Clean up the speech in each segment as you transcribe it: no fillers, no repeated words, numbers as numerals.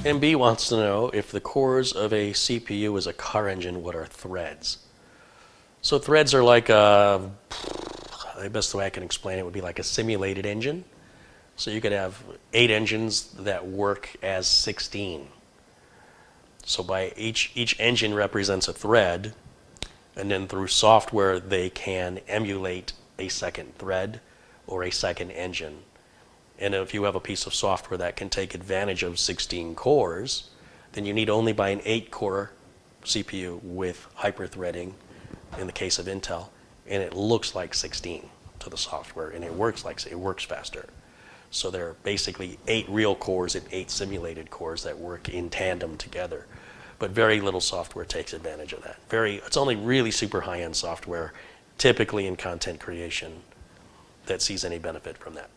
MB wants to know if the cores of a CPU is a car engine, what are threads? So threads are like the best way I can explain it would be like a simulated engine. So you could have 8 engines that work as 16. So by each engine represents a thread, and then through software they can emulate a second thread or a second engine. And if you have a piece of software that can take advantage of 16 cores, then you need only buy an 8-core CPU with hyper-threading in the case of Intel, and it looks like 16 to the software, and it works faster. So there are basically 8 real cores and 8 simulated cores that work in tandem together. But very little software takes advantage of that. It's only really super high-end software, typically in content creation, that sees any benefit from that.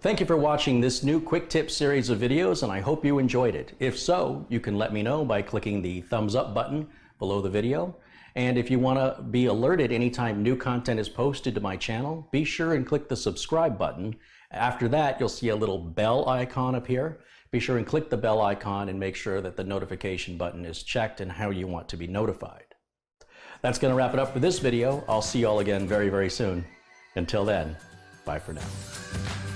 Thank you for watching this new quick tip series of videos, and I hope you enjoyed it. If so, you can let me know by clicking the thumbs up button below the video. And if you want to be alerted anytime new content is posted to my channel, be sure and click the subscribe button. After that, you'll see a little bell icon appear. Be sure and click the bell icon and make sure that the notification button is checked and how you want to be notified. That's going to wrap it up for this video. I'll see you all again very, very soon. Until then, bye for now.